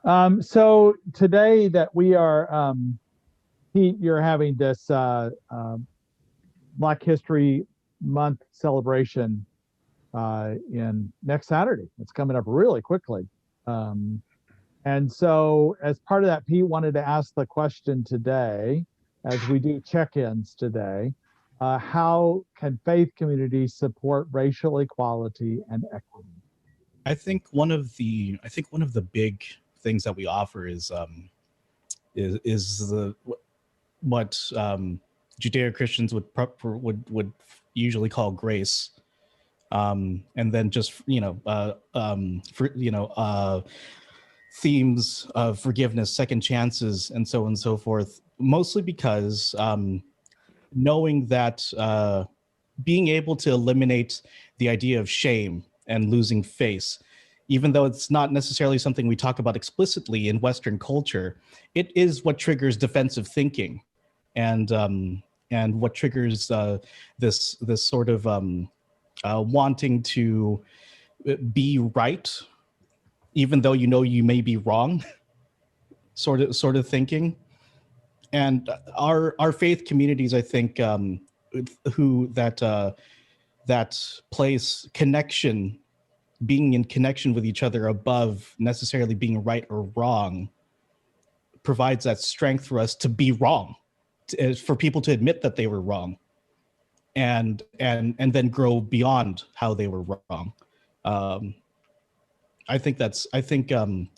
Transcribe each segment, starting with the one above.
So today that we are, Pete, you're having this Black History Month celebration in next Saturday. It's coming up really quickly. Um, and so, as part of that, Pete wanted to ask the question today, as we do check-ins today, how can faith communities support racial equality and equity? I think one of the big things that we offer is the what Judeo Christians would usually call grace, and then just for themes of forgiveness, second chances, and so on and so forth. Mostly because knowing that being able to eliminate the idea of shame and losing face, even though it's not necessarily something we talk about explicitly in Western culture, it is what triggers defensive thinking, and what triggers this sort of wanting to be right, even though you know you may be wrong, sort of thinking. And our faith communities, I think, who that place connection, being in connection with each other above necessarily being right or wrong, provides that strength for us to be wrong, for people to admit that they were wrong, and then grow beyond how they were wrong. Um, I think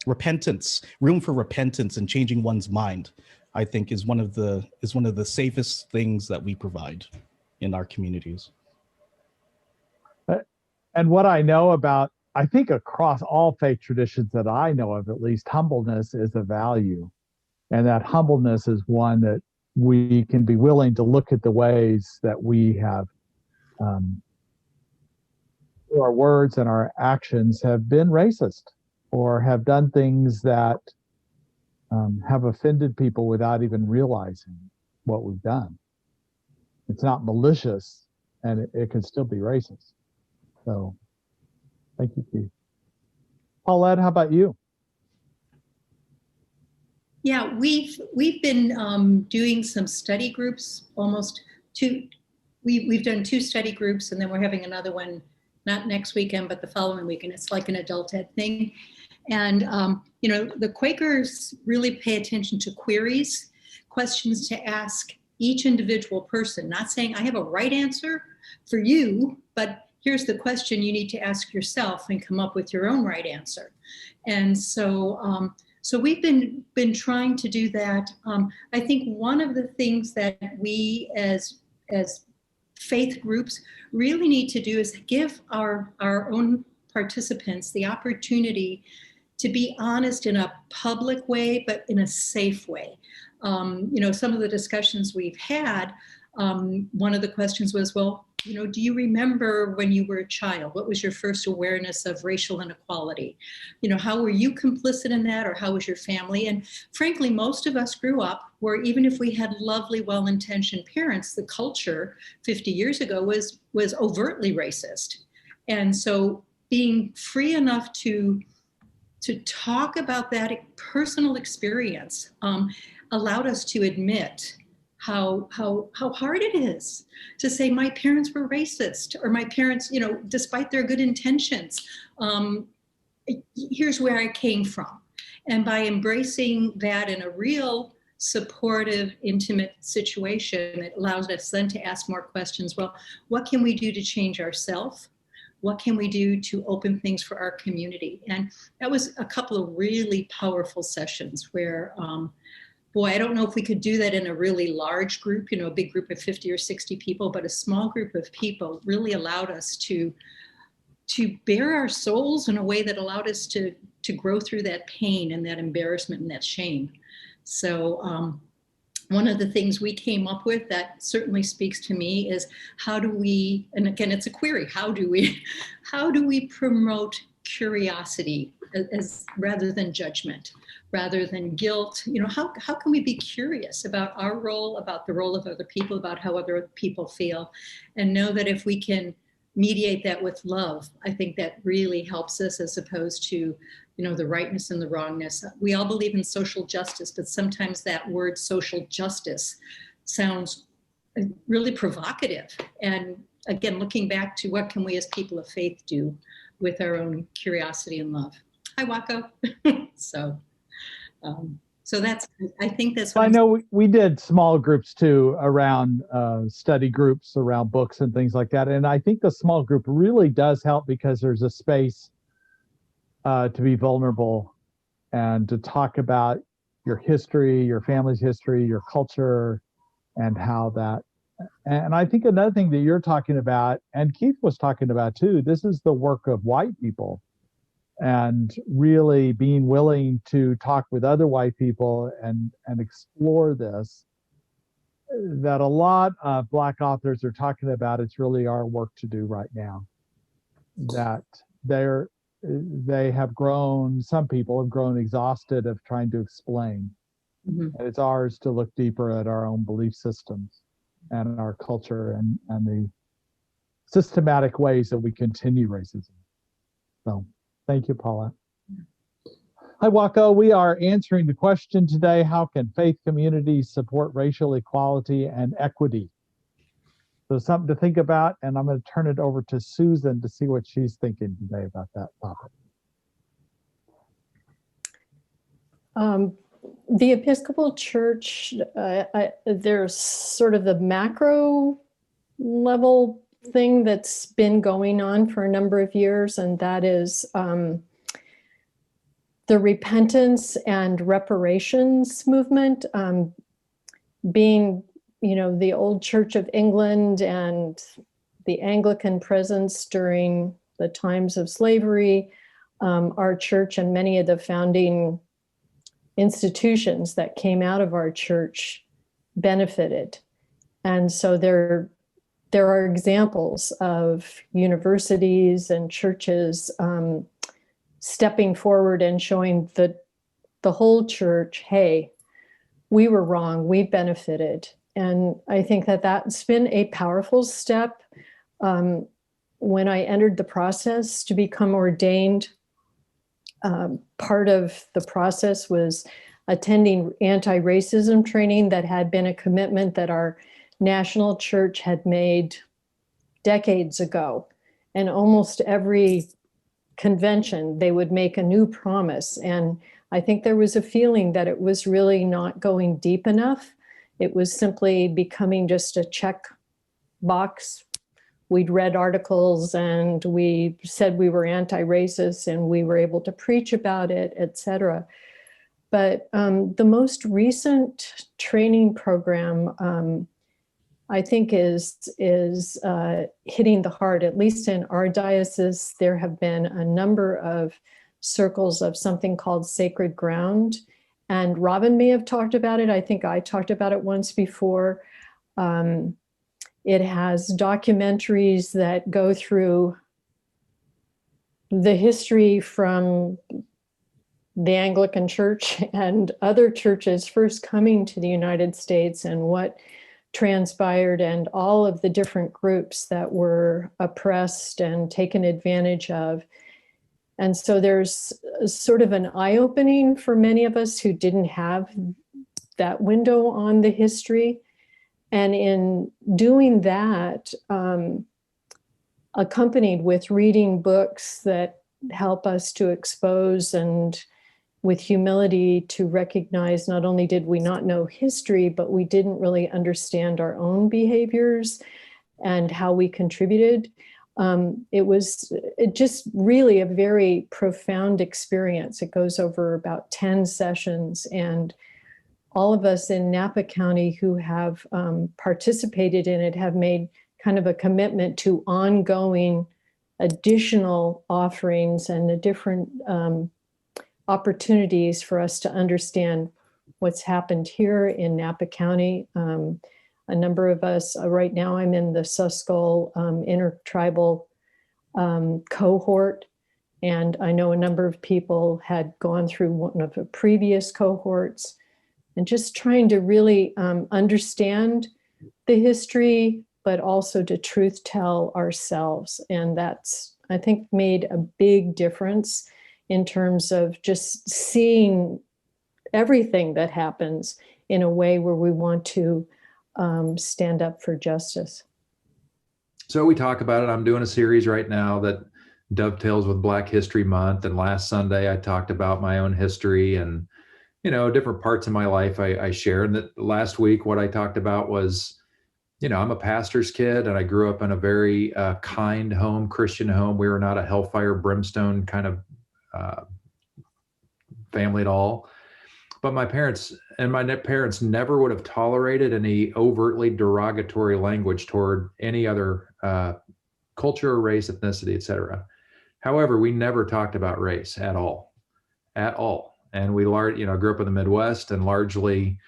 repentance, room for repentance and changing one's mind, I think is one of the safest things that we provide in our communities. Uh, And what I know about, I think across all faith traditions that I know of, at least, humbleness is a value. And that humbleness is one that we can be willing to look at the ways that we have, um, through our words and our actions, have been racist or have done things that have offended people without even realizing what we've done. It's not malicious, and it can still be racist. So thank you, Keith. Paulette, how about you? Yeah, we've been doing some study groups, almost two. We've done two study groups, and then we're having another one, not next weekend, but the following weekend. It's like an adult ed thing, and the Quakers really pay attention to queries, questions to ask each individual person. Not saying I have a right answer for you, but here's the question you need to ask yourself and come up with your own right answer. And so we've been trying to do that. I think one of the things that we as faith groups really need to do is give our own participants the opportunity to be honest in a public way, but in a safe way. Some of the discussions we've had, one of the questions was, well, do you remember when you were a child? What was your first awareness of racial inequality? How were you complicit in that, or how was your family? And frankly, most of us grew up where even if we had lovely, well-intentioned parents, the culture 50 years ago was overtly racist. And so being free enough to talk about that personal experience allowed us to admit how hard it is to say my parents were racist, or my parents, despite their good intentions, here's where I came from. And by embracing that in a real supportive, intimate situation, it allows us then to ask more questions. Well, what can we do to change ourselves? What can we do to open things for our community? And that was a couple of really powerful sessions where, boy, I don't know if we could do that in a really large group, a big group of 50 or 60 people, but a small group of people really allowed us to bare our souls in a way that allowed us to grow through that pain and that embarrassment and that shame. So one of the things we came up with that certainly speaks to me is how do we, and again, it's a query, how do we promote curiosity as rather than judgment, rather than guilt? How can we be curious about our role, about the role of other people, about how other people feel, and know that if we can mediate that with love. I think that really helps us, as opposed to, the rightness and the wrongness. We all believe in social justice, but sometimes that word social justice sounds really provocative. And again, looking back to what can we as people of faith do with our own curiosity and love. Hi, Wako. So I think that's what I know we did small groups too around study groups around books and things like that. And I think the small group really does help because there's a space to be vulnerable and to talk about your history, your family's history, your culture, and how that. And I think another thing that you're talking about, and Keith was talking about too, this is the work of white people, and really being willing to talk with other white people and explore this, that a lot of Black authors are talking about. It's really our work to do right now, that they have grown, some people have grown exhausted of trying to explain. And it's ours to look deeper at our own belief systems and our culture and the systematic ways that we continue racism. So thank you, Paula. Hi, Wako. We are answering the question today, how can faith communities support racial equality and equity? So something to think about, and I'm going to turn it over to Susan to see what she's thinking today about that topic. The Episcopal Church, there's sort of the macro level thing that's been going on for a number of years, and that is the repentance and reparations movement, being, the old Church of England and the Anglican presence during the times of slavery. Our church and many of the founding institutions that came out of our church benefited. And so there are examples of universities and churches stepping forward and showing the whole church, hey, we were wrong, we benefited. And I think that that's been a powerful step. When I entered the process to become ordained, part of the process was attending anti-racism training that had been a commitment that our national church had made decades ago. And almost every convention, they would make a new promise. And I think there was a feeling that it was really not going deep enough. It was simply becoming just a check box. We'd read articles and we said we were anti-racist and we were able to preach about it, et cetera. But the most recent training program, I think is hitting the heart. At least in our diocese, there have been a number of circles of something called Sacred Ground. And Robin may have talked about it. I think I talked about it once before. It has documentaries that go through the history from the Anglican Church and other churches first coming to the United States and what transpired and all of the different groups that were oppressed and taken advantage of. And so there's sort of an eye-opening for many of us who didn't have that window on the history. And in doing that, accompanied with reading books that help us to expose and with humility to recognize not only did we not know history, but we didn't really understand our own behaviors and how we contributed. It was just really a very profound experience. It goes over about 10 sessions, and all of us in Napa County who have participated in it have made kind of a commitment to ongoing additional offerings and the different opportunities for us to understand what's happened here in Napa County. A number of us, right now I'm in the Susquehanna intertribal cohort, and I know a number of people had gone through one of the previous cohorts, and just trying to really understand the history, but also to truth tell ourselves. And that's, I think, made a big difference in terms of just seeing everything that happens in a way where we want to stand up for justice. So we talk about it. I'm doing a series right now that dovetails with Black History Month. And last Sunday, I talked about my own history and, different parts of my life I share. And that last week, what I talked about was, I'm a pastor's kid and I grew up in a very kind home, Christian home. We were not a hellfire brimstone kind of family at all. But my parents never would have tolerated any overtly derogatory language toward any other culture, race, ethnicity, etc. However, we never talked about race at all. And we grew up in the Midwest and largely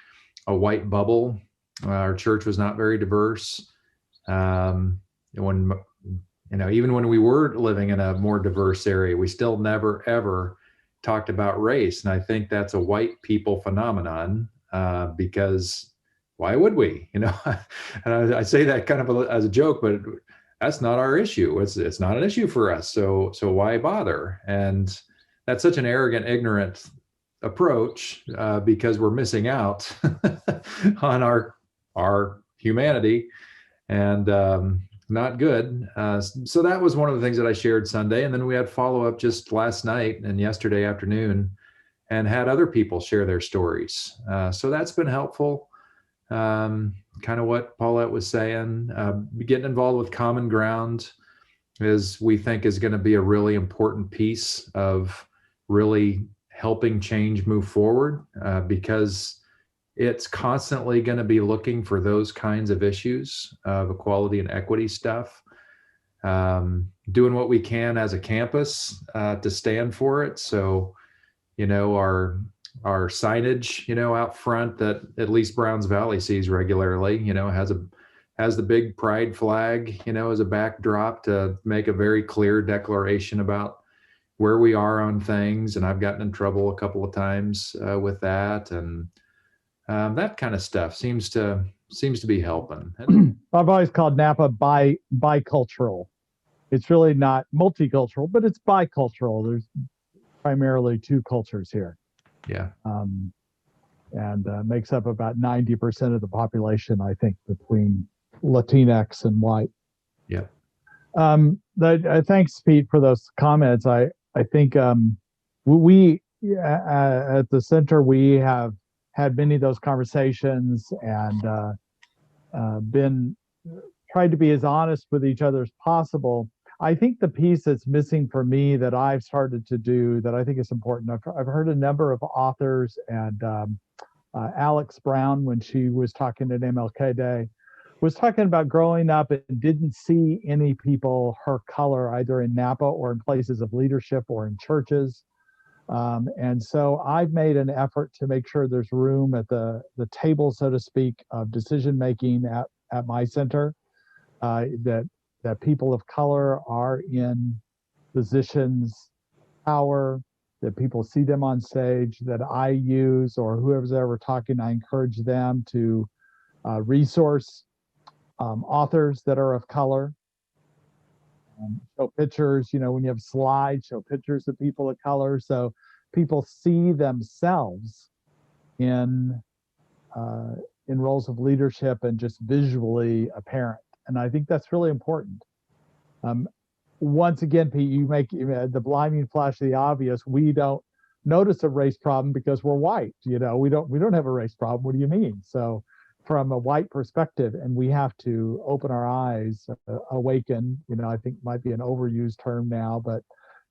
a white bubble. Our church was not very diverse. Even when we were living in a more diverse area, we still never, ever talked about race. And I think that's a white people phenomenon because why would we? And I say that kind of as a joke, but that's not our issue. It's not an issue for us. So why bother? And that's such an arrogant, ignorant approach because we're missing out on our humanity and not good. So that was one of the things that I shared Sunday. And then we had follow-up just last night and yesterday afternoon and had other people share their stories. So that's been helpful. Kind of what Paulette was saying, getting involved with Common Ground we think is going to be a really important piece of really helping change move forward because it's constantly going to be looking for those kinds of issues of equality and equity stuff, doing what we can as a campus to stand for it. So, our signage, out front that at least Browns Valley sees regularly, has the big pride flag, as a backdrop to make a very clear declaration about where we are on things. And I've gotten in trouble a couple of times with that. And that kind of stuff seems to be helping. I've always called Napa bicultural. It's really not multicultural, but it's bicultural. There's primarily two cultures here. Yeah. And makes up about 90% of the population, I think, between Latinx and white. Yeah. Thanks, Pete, for those comments. I think we at the center, we have had many of those conversations and been tried to be as honest with each other as possible. I think the piece that's missing for me that I've started to do that I think is important, I've heard a number of authors and Alex Brown, when she was talking at MLK Day, was talking about growing up and didn't see any people her color either in Napa or in places of leadership or in churches. And so I've made an effort to make sure there's room at the table, so to speak, of decision making at my center, that people of color are in positions of power, that people see them on stage, that I use, or whoever's ever talking, I encourage them to resource authors that are of color. Show pictures, when you have slides, show pictures of people of color so people see themselves in roles of leadership and just visually apparent. And I think that's really important. Once again, Pete, you make the blinding flash of the obvious. We don't notice a race problem because we're white. We don't have a race problem. What do you mean? So from a white perspective, and we have to open our eyes, awaken, I think might be an overused term now, but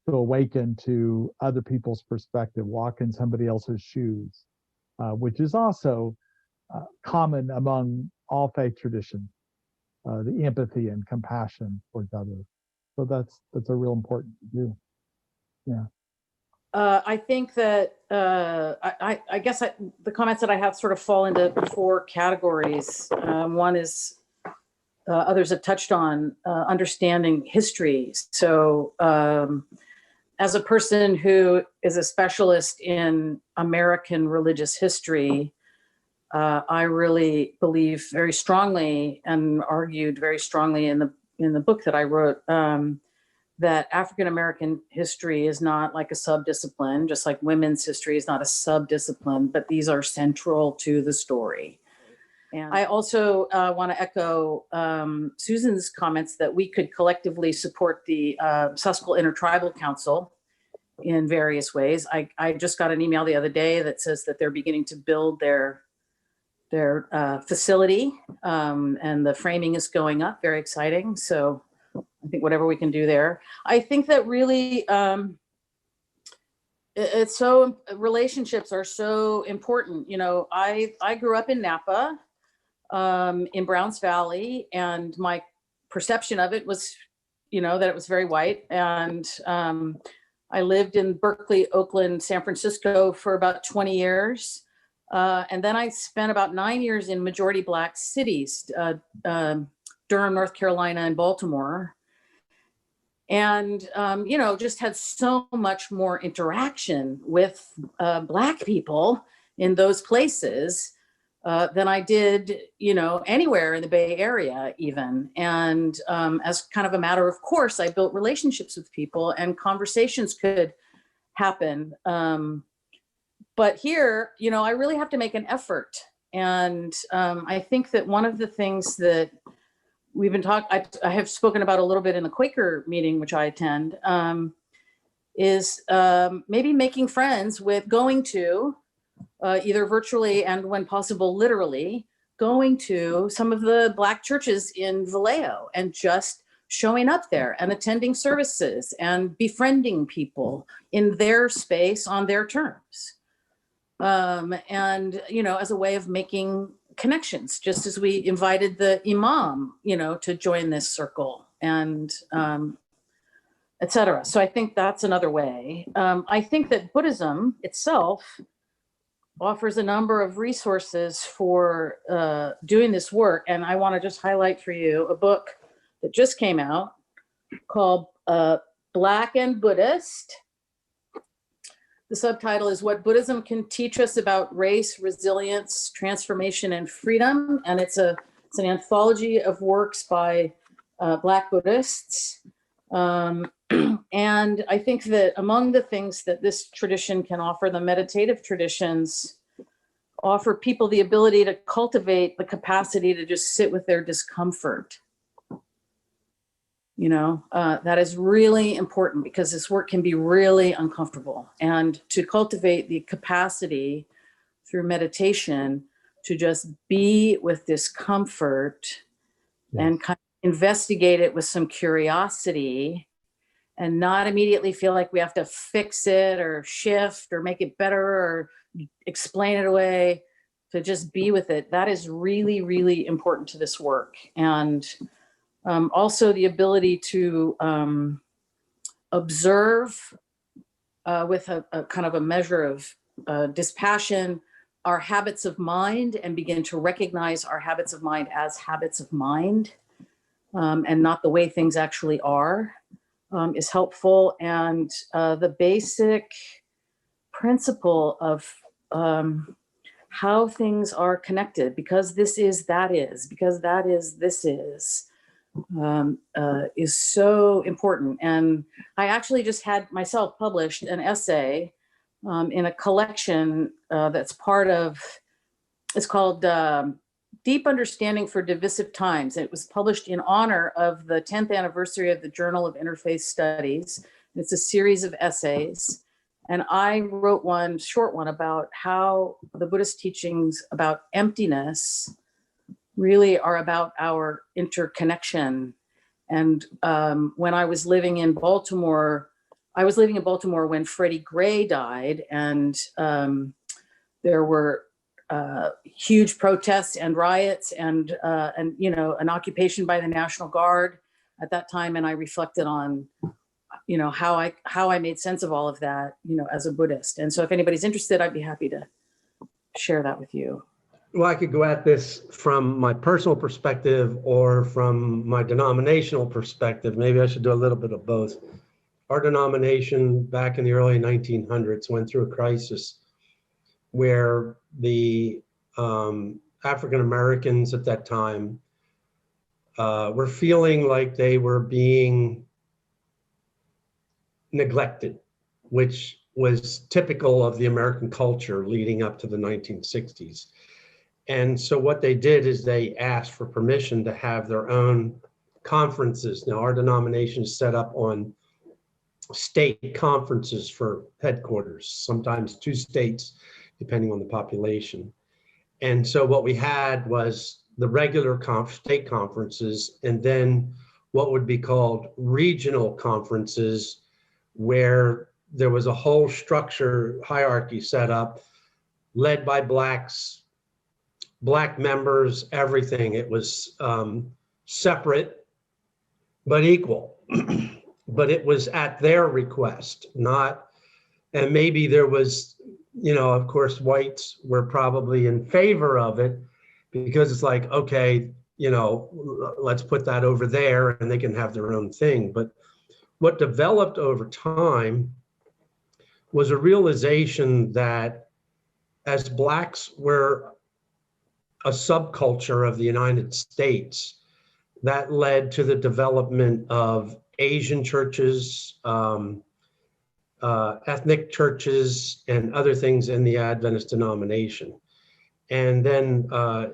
to awaken to other people's perspective, walk in somebody else's shoes, which is also common among all faith traditions, the empathy and compassion towards others. So that's a real important to do. Yeah. I think that I guess the comments that I have sort of fall into four categories. One is others have touched on understanding history. So as a person who is a specialist in American religious history, I really believe very strongly and argued very strongly in the book that I wrote, that African American history is not like a subdiscipline, just like women's history is not a subdiscipline, but these are central to the story. And I also want to echo Susan's comments that we could collectively support the Susquehanna Intertribal Council in various ways. I just got an email the other day that says that they're beginning to build their facility, and the framing is going up. Very exciting. So I think whatever we can do there. I think that really relationships are so important. You know, I grew up in Napa, in Browns Valley, and my perception of it was, you know, that it was very white. And I lived in Berkeley, Oakland, San Francisco for about 20 years. And then I spent about 9 years in majority Black cities, Durham, North Carolina, and Baltimore. And, you know, just had so much more interaction with Black people in those places than I did, you know, anywhere in the Bay Area even. And as kind of a matter of course, I built relationships with people and conversations could happen. But here, you know, I really have to make an effort. And I think that one of the things that we've been talking, I have spoken about a little bit in the Quaker meeting, which I attend, is maybe making friends with going to, either virtually and when possible, literally, going to some of the Black churches in Vallejo and just showing up there and attending services and befriending people in their space on their terms. And, you know, as a way of making connections, just as we invited the imam, you know, to join this circle and et cetera. So I think that's another way. I think that Buddhism itself offers a number of resources for doing this work. And I want to just highlight for you a book that just came out called Black and Buddhist. The subtitle is What Buddhism Can Teach Us About Race, Resilience, Transformation, and Freedom. And it's an anthology of works by Black Buddhists. And I think that among the things that this tradition can offer, the meditative traditions offer people the ability to cultivate the capacity to just sit with their discomfort. You know, that is really important because this work can be really uncomfortable. And to cultivate the capacity through meditation to just be with discomfort and kind of investigate it with some curiosity and not immediately feel like we have to fix it or shift or make it better or explain it away, to just be with it. That is really, really important to this work. And also the ability to observe with a kind of a measure of dispassion our habits of mind and begin to recognize our habits of mind as habits of mind and not the way things actually are is helpful. And the basic principle of how things are connected, because this is, that is, because that is, this is so important. And I actually just had myself published an essay in a collection that's part of, it's called Deep Understanding for Divisive Times. It was published in honor of the 10th anniversary of the Journal of Interfaith Studies. It's a series of essays. And I wrote one short one about how the Buddhist teachings about emptiness really are about our interconnection. And when I was living in Baltimore, when Freddie Gray died, and there were huge protests and riots and you know, an occupation by the National Guard at that time. And I reflected on, you know, how I made sense of all of that, you know, as a Buddhist. And so if anybody's interested, I'd be happy to share that with you. Well, I could go at this from my personal perspective or from my denominational perspective. Maybe I should do a little bit of both. Our denomination back in the early 1900s went through a crisis where the African Americans at that time were feeling like they were being neglected, which was typical of the American culture leading up to the 1960s. And so what they did is they asked for permission to have their own conferences. Now, our denomination is set up on state conferences for headquarters, sometimes 2 states, depending on the population. And so what we had was the regular state conferences, and then what would be called regional conferences, where there was a whole structure, hierarchy set up, led by blacks, black members, everything. It was separate, but equal. But it was at their request, not, and maybe there was, you know, of course, whites were probably in favor of it because it's like, okay, you know, let's put that over there and they can have their own thing. But what developed over time was a realization that as blacks were a subculture of the United States, that led to the development of Asian churches, ethnic churches, and other things in the Adventist denomination. And then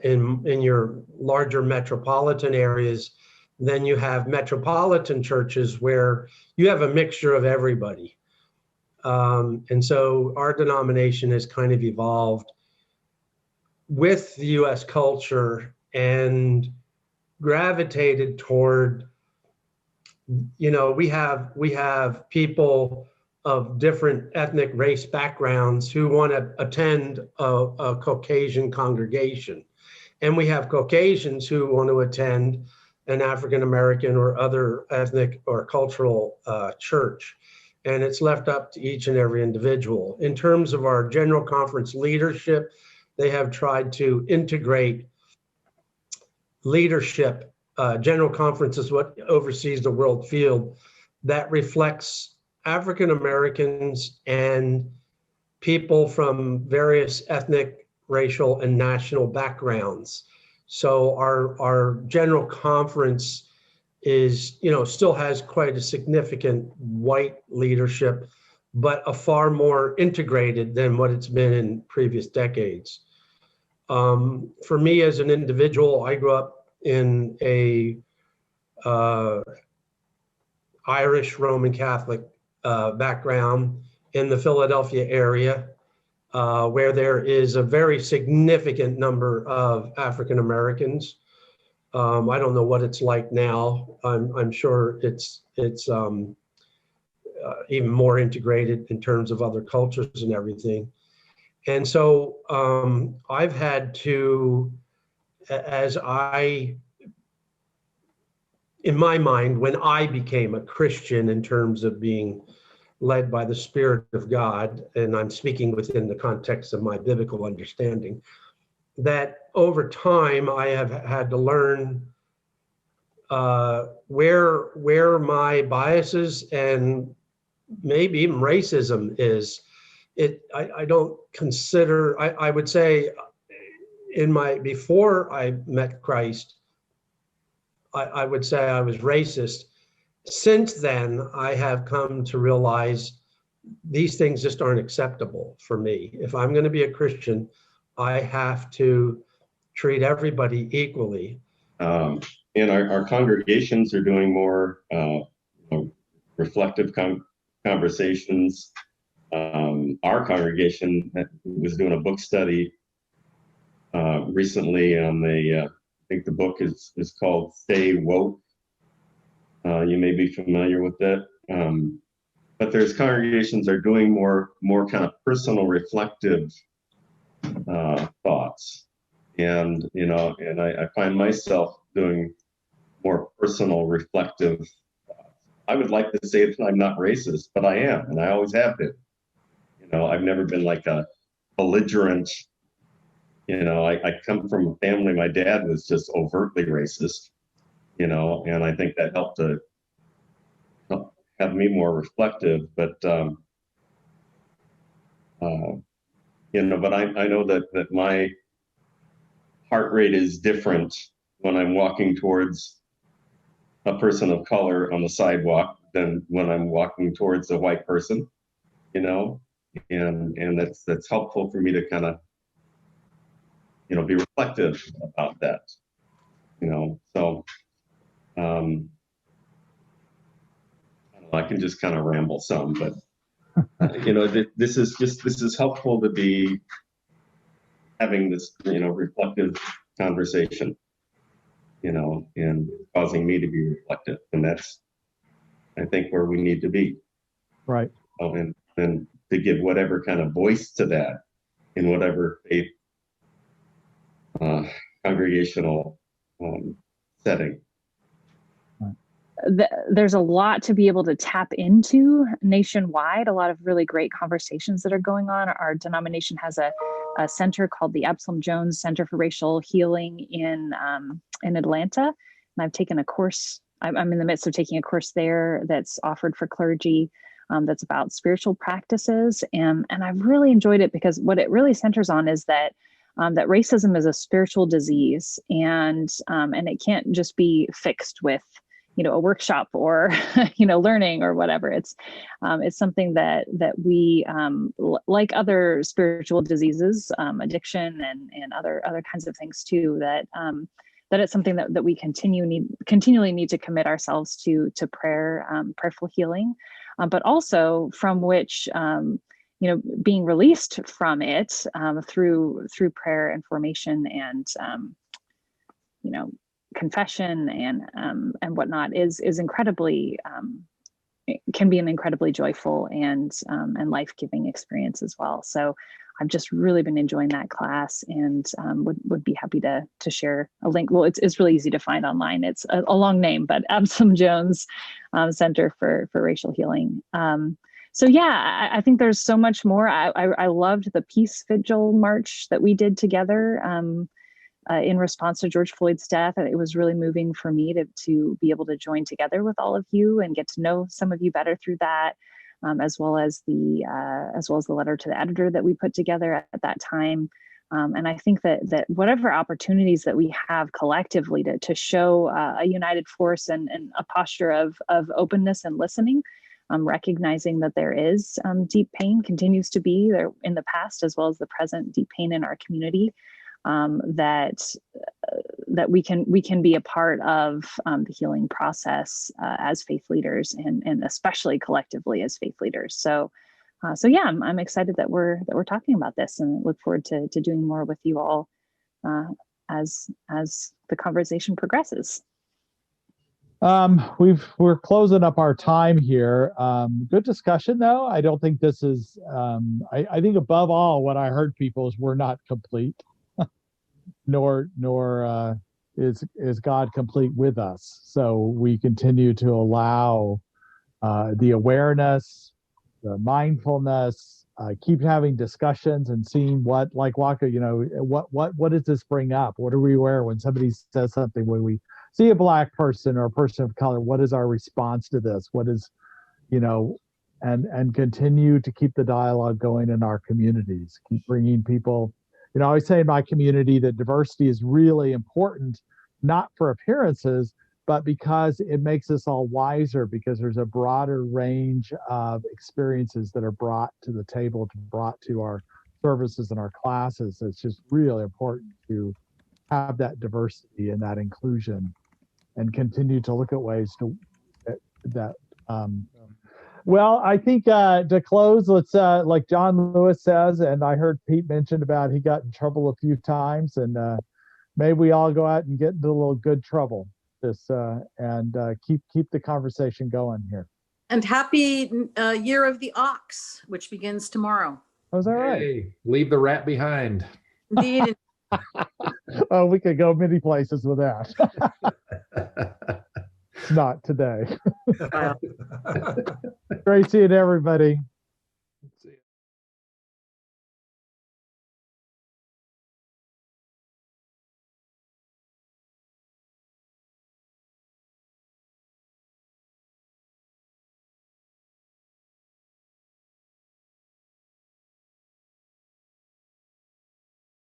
in your larger metropolitan areas, then you have metropolitan churches where you have a mixture of everybody. And so our denomination has kind of evolved with the US culture and gravitated toward, you know, we have people of different ethnic race backgrounds who want to attend a Caucasian congregation. And we have Caucasians who want to attend an African American or other ethnic or cultural church. And it's left up to each and every individual. In terms of our General Conference leadership, they have tried to integrate leadership. General Conference is what oversees the world field that reflects African Americans and people from various ethnic, racial, and national backgrounds. So our General Conference is, you know, still has quite a significant white leadership, but a far more integrated than what it's been in previous decades. For me as an individual, I grew up in a Irish Roman Catholic background in the Philadelphia area, where there is a very significant number of African Americans. I don't know what it's like now. I'm sure it's even more integrated in terms of other cultures and everything. And so I've had to, in my mind, when I became a Christian in terms of being led by the Spirit of God, and I'm speaking within the context of my biblical understanding, that over time I have had to learn where my biases and maybe even racism is. I don't consider, I would say before I met Christ, I would say I was racist. Since then, I have come to realize these things just aren't acceptable for me. If I'm going to be a Christian, I have to treat everybody equally. And our congregations are doing more reflective conversations. Our congregation was doing a book study recently on I think the book is called Stay Woke. You may be familiar with that. But there's congregations that are doing more kind of personal reflective thoughts. And, you know, and I find myself doing more personal reflective thoughts. I would like to say that I'm not racist, but I am, and I always have been. You know, I've never been like a belligerent, you know, I come from a family, my dad was just overtly racist, you know, and I think that helped to have me more reflective, but, you know, but I know that my heart rate is different when I'm walking towards a person of color on the sidewalk than when I'm walking towards a white person, you know, and that's helpful for me to kind of, you know, be reflective about that, you know. So I can just kind of ramble some, but you know, this is helpful to be having this, you know, reflective conversation, you know, and causing me to be reflective, and that's, I think, where we need to be. Right. Oh, and to give whatever kind of voice to that in whatever faith congregational setting. There's a lot to be able to tap into nationwide, a lot of really great conversations that are going on. Our denomination has a center called the Absalom Jones Center for Racial Healing in Atlanta. And I've taken a course, I'm in the midst of taking a course there that's offered for clergy that's about spiritual practices. And I've really enjoyed it because what it really centers on is that that racism is a spiritual disease, and it can't just be fixed with, you know, a workshop or, you know, learning or whatever. It's something that we, like other spiritual diseases, addiction and other kinds of things too, that it's something that we continually need to commit ourselves to prayer, prayerful healing, but also from which, you know, being released from it through prayer and formation and, you know, confession and whatnot is incredibly, it can be an incredibly joyful and life-giving experience as well. So I've just really been enjoying that class, and would be happy to share a link. Well, it's really easy to find online. It's a long name, but Absalom Jones Center for Racial Healing. So yeah, I think there's so much more. I loved the Peace Vigil March that we did together in response to George Floyd's death. It was really moving for me to be able to join together with all of you and get to know some of you better through that, as well as the letter to the editor that we put together at that time. And I think that whatever opportunities that we have collectively to show a united force and a posture of openness and listening, recognizing that there is deep pain, continues to be there in the past as well as the present, deep pain in our community, that we can be a part of the healing process as faith leaders, and especially collectively as faith leaders. So yeah, I'm excited that we're talking about this, and look forward to doing more with you all as the conversation progresses. We're closing up our time here. Good discussion, though. I don't think this is. I think above all, what I heard people is we're not complete, nor is God complete with us. So we continue to allow the awareness, the mindfulness, keep having discussions and seeing what, like Waka, you know, what does this bring up? What are we aware when somebody says something, when we see a Black person or a person of color, what is our response to this? What is, you know, and continue to keep the dialogue going in our communities, keep bringing people. You know, I always say in my community that diversity is really important, not for appearances, but because it makes us all wiser, because there's a broader range of experiences that are brought to the table, brought to our services and our classes. It's just really important to have that diversity and that inclusion, and continue to look at ways to that. Well, I think to close, let's like John Lewis says, and I heard Pete mention about he got in trouble a few times, and maybe we all go out and get into a little good trouble. And keep the conversation going here. And happy Year of the Ox, which begins tomorrow. Oh, is that right? Hey, leave the rat behind. Indeed. Oh, we could go many places with that. Not today. Great seeing everybody.